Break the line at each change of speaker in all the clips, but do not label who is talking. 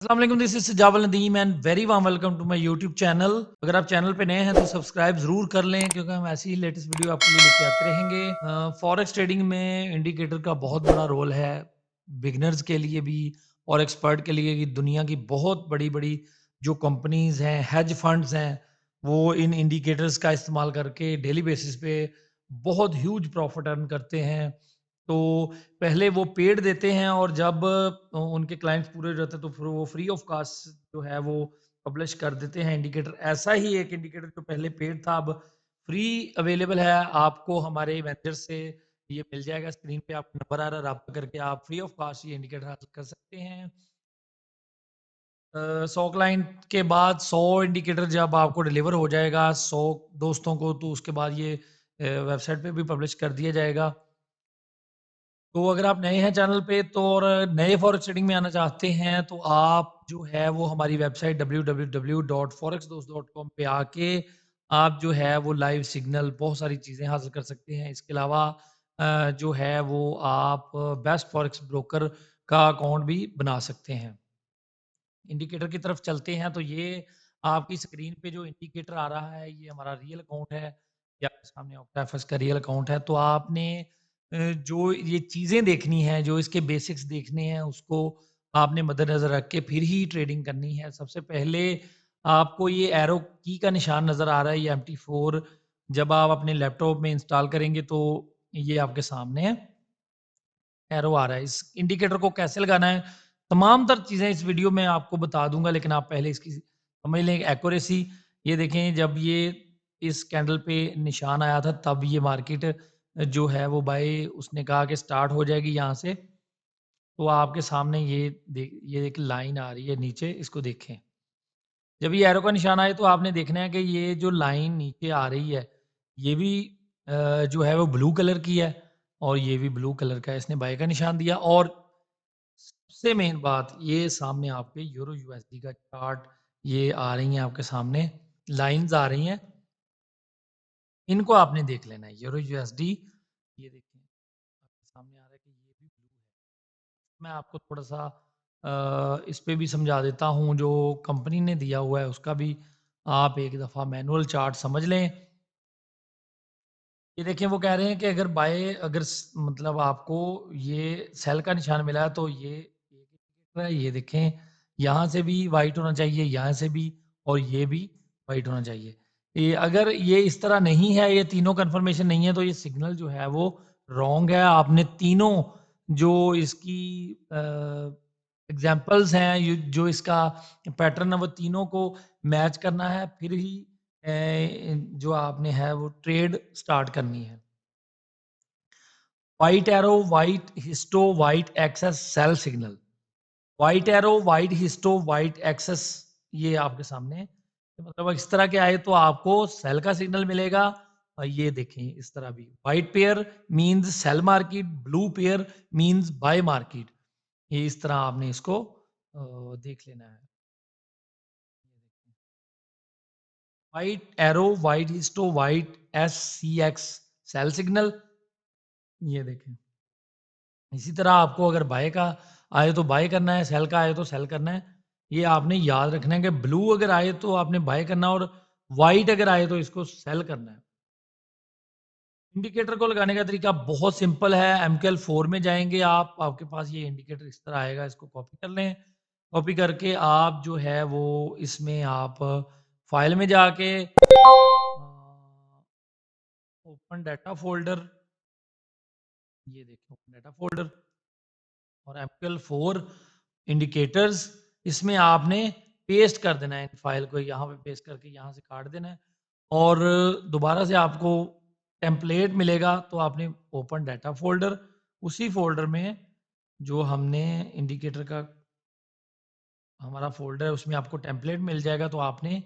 अस्सलाम वालेकुम, this is Sajawal Nadeem and very warm welcome to my YouTube channel. अगर आप चैनल पे नए हैं तो सब्सक्राइब ज़रूर कर लें क्योंकि हम ऐसी ही लेटेस्ट वीडियो आपके लिए लेके आते रहेंगे। फॉरेक्स ट्रेडिंग में इंडिकेटर का बहुत बड़ा रोल है, बिगनर्स के लिए भी और एक्सपर्ट के लिए। कि दुनिया की बहुत बड़ी बड़ी जो कंपनीज हैं, हेज फंड्स हैं, वो इन इंडिकेटर्स का इस्तेमाल करके डेली बेसिस पे बहुत ह्यूज प्रॉफिट अर्न करते हैं। तो पहले वो पेड देते हैं और जब उनके क्लाइंट्स पूरे हो जाते हैं तो फिर वो फ्री ऑफ कॉस्ट जो है वो पब्लिश कर देते हैं इंडिकेटर। ऐसा ही एक इंडिकेटर जो पहले पेड था अब फ्री अवेलेबल है आपको हमारे मैनेजर से। ये मिल जाएगा स्क्रीन पे, आपका नंबर आ रहा है, रब्ता करके आप फ्री ऑफ कॉस्ट ये इंडिकेटर हासिल कर सकते हैं। 100 क्लाइंट के बाद 100 इंडिकेटर जब आपको डिलीवर हो जाएगा 100 दोस्तों को, तो उसके बाद ये वेबसाइट पे भी पब्लिश कर दिया जाएगा। तो अगर आप नए हैं चैनल पे तो और नए फॉरेक्स ट्रेडिंग में आना चाहते हैं तो आप जो है वो हमारी वेबसाइट www.forexdos.com पे आके आप जो है वो लाइव सिग्नल बहुत सारी चीज़ें हासिल कर सकते हैं। इसके अलावा जो है वो आप बेस्ट फॉरेक्स ब्रोकर का अकाउंट भी बना सकते हैं। इंडिकेटर की तरफ चलते हैं तो ये आपकी स्क्रीन पे जो इंडिकेटर आ रहा है ये हमारा रियल अकाउंट है। ये आपके सामने ऑक्टाफेस का रियल अकाउंट है। तो आपने जो ये चीज़ें देखनी है, जो इसके बेसिक्स देखने हैं, उसको आपने मद्देनज़र रख के फिर ही ट्रेडिंग करनी है। सबसे पहले आपको ये एरो की का निशान नज़र आ रहा है, ये MT4 जब आप अपने लैपटॉप में इंस्टॉल करेंगे तो ये आपके सामने है, एरो आ रहा है। इस इंडिकेटर को कैसे लगाना है, तमाम तर चीज़ें इस वीडियो में आपको बता दूँगा, लेकिन आप पहले इसकी समझ लें एक्यूरेसी। ये देखें, जब ये इस कैंडल पे निशान आया था तब ये मार्केट जो है वो बाय उसने कहा कि स्टार्ट हो जाएगी यहाँ से। तो आपके सामने ये एक लाइन आ रही है नीचे, इसको देखें। जब ये एरो का निशान आए तो आपने देखना है कि ये जो लाइन नीचे आ रही है ये भी जो है वो ब्लू कलर की है और ये भी ब्लू कलर का है। इसने बाय का निशान दिया। और सबसे मेन बात, ये सामने आपके यूरो यूएसडी का चार्ट ये आ रही हैं आपके सामने, लाइंस आ रही हैं, इनको आपने देख लेना है। यूरो यूएसडी ये देखें आपके सामने आ रहा है कि ये भी ब्लू है। मैं आपको थोड़ा सा इस पे भी समझा देता हूँ, जो कंपनी ने दिया हुआ है उसका भी आप एक दफ़ा मैनुअल चार्ट समझ लें। ये देखिए, वो कह रहे हैं कि अगर बाय अगर मतलब आपको ये सेल का निशान मिला है तो ये एक इंडिकेटर है। ये देखें, यहाँ से भी वाइट होना चाहिए, यहाँ से भी, और ये भी वाइट होना चाहिए। ये अगर ये इस तरह नहीं है, ये तीनों कंफर्मेशन नहीं है, तो ये सिग्नल जो है वो रॉन्ग है। आपने तीनों जो इसकी एग्जाम्पल्स हैं, जो इसका पैटर्न है, वो तीनों को मैच करना है, फिर ही जो आपने है वो ट्रेड स्टार्ट करनी है। White arrow, white histo, white access sell signal. White arrow, white histo, white access, ये आपके सामने मतलब इस तरह के आए तो आपको सेल का सिग्नल मिलेगा। और ये देखें इस तरह भी, white pair means sell market, blue pair means buy market. ये इस तरह आपने इसको देख लेना है। White arrow, white histo, white SCX sell signal, ये देखें। इसी तरह आपको अगर बाय का आए तो बाय करना है, सेल का आए तो सेल करना है। ये आपने याद रखना है कि ब्लू अगर आए तो आपने बाय करना है और व्हाइट अगर आए तो इसको सेल करना है। इंडिकेटर को लगाने का तरीका बहुत सिंपल है। MQL4 में जाएंगे आप, आपके पास ये इंडिकेटर इस तरह आएगा, इसको कॉपी कर लें। कॉपी करके आप जो है वो इसमें आप फाइल में जाके ओपन डाटा फोल्डर, ये देखिए ओपन डाटा फोल्डर और MQL4 इंडिकेटर्स, इसमें आपने पेस्ट कर देना है फाइल को, यहाँ पे पेस्ट करके यहाँ से काट देना है। और दोबारा से आपको टेम्पलेट मिलेगा तो आपने ओपन डाटा फोल्डर, उसी फोल्डर में जो हमने इंडिकेटर का हमारा फोल्डर है उसमें आपको टेम्पलेट मिल जाएगा। तो आपने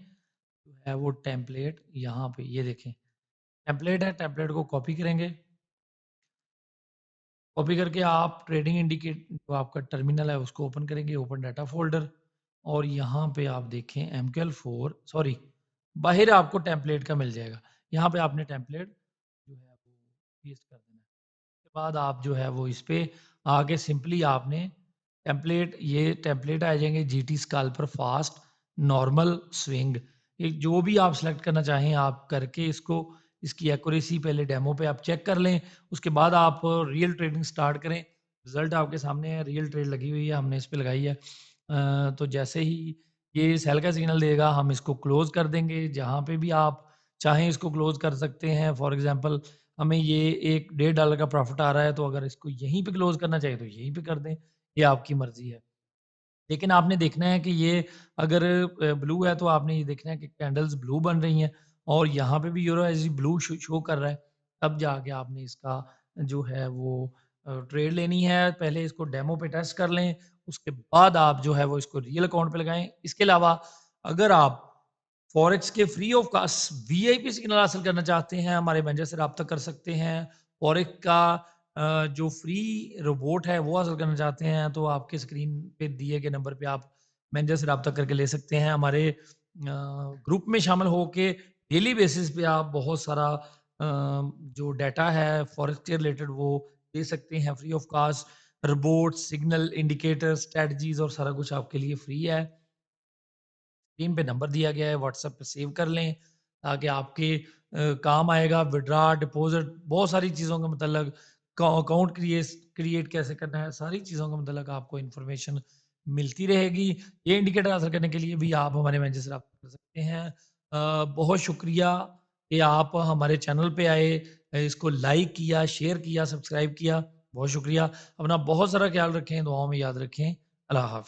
जो है वो टेम्पलेट यहाँ पे, ये देखें टेम्पलेट है, टेम्पलेट को कॉपी करेंगे। कॉपी करके आप ट्रेडिंग इंडिकेट जो आपका टर्मिनल है उसको ओपन करेंगे, ओपन डाटा फोल्डर, और यहाँ पे आप देखें MQL4 सॉरी बाहर आपको टेम्पलेट का मिल जाएगा। यहाँ पे आपने टेम्पलेट जो है वो पेस्ट कर देना है। उसके बाद आप जो है वो इस पे आगे सिंपली आपने टेम्पलेट आ जाएँगे GT scalper fast, normal, swing. ये जो भी आप सेलेक्ट करना चाहें आप करके इसकी एक्यूरेसी पहले डेमो पे आप चेक कर लें। उसके बाद आप रियल ट्रेडिंग स्टार्ट करें। रिज़ल्ट आपके सामने है, रियल ट्रेड लगी हुई है, हमने इस पे लगाई है। तो जैसे ही ये सेल का सिग्नल देगा हम इसको क्लोज़ कर देंगे। जहाँ पे भी आप चाहें इसको क्लोज़ कर सकते हैं। फॉर एग्ज़ाम्पल हमें ये एक $1.5 का प्रॉफ़िट आ रहा है, तो अगर इसको यहीं पे क्लोज़ करना चाहिए तो यहीं पे कर दें। ये आपकी मर्ज़ी है। लेकिन आपने देखना है कि ये अगर ब्लू है तो आपने ये देखना है कि कैंडल्स ब्लू बन रही हैं और यहाँ पे भी यूरो एसडी ब्लू शो कर रहा है। तब जाके आपने इसका जो है वो ट्रेड लेनी है। पहले इसको डेमो पे टेस्ट कर लें, उसके बाद आप जो है वो इसको रियल अकाउंट पे लगाएँ। इसके अलावा अगर आप फॉरेक्स के free of cost VIP signal हासिल करना चाहते हैं, हमारे मैनेजर से राब्ता कर सकते हैं। फॉरेक्स का जो फ्री रोबोट है वो हासिल करना चाहते हैं तो आपके स्क्रीन पे दिए गए नंबर पे आप मैनेजर से राब्ता करके ले सकते हैं। हमारे ग्रुप में शामिल होके डेली बेसिस पे आप बहुत सारा जो डाटा है फॉरेक्स के रिलेटेड वो दे सकते हैं free of cost. Robot, signal, indicator, strategies और सारा कुछ आपके लिए फ्री है। स्क्रीन पे नंबर दिया गया है, व्हाट्सएप पे सेव कर लें ताकि आपके काम आएगा। विड्रॉ, डिपॉजिट, बहुत सारी चीज़ों का मतलब अकाउंट क्रिएट कैसे करना है, सारी चीज़ों का मतलब आपको इन्फॉर्मेशन मिलती रहेगी। ये इंडिकेटर हासिल करने के लिए भी आप हमारे मैनेजर से रब्ता कर सकते हैं। बहुत शुक्रिया कि आप हमारे चैनल पे आए, इसको लाइक किया, शेयर किया, सब्सक्राइब किया। बहुत शुक्रिया। अपना बहुत सारा ख्याल रखें, दुआओं में याद रखें। अल्लाह हाफ़िज़।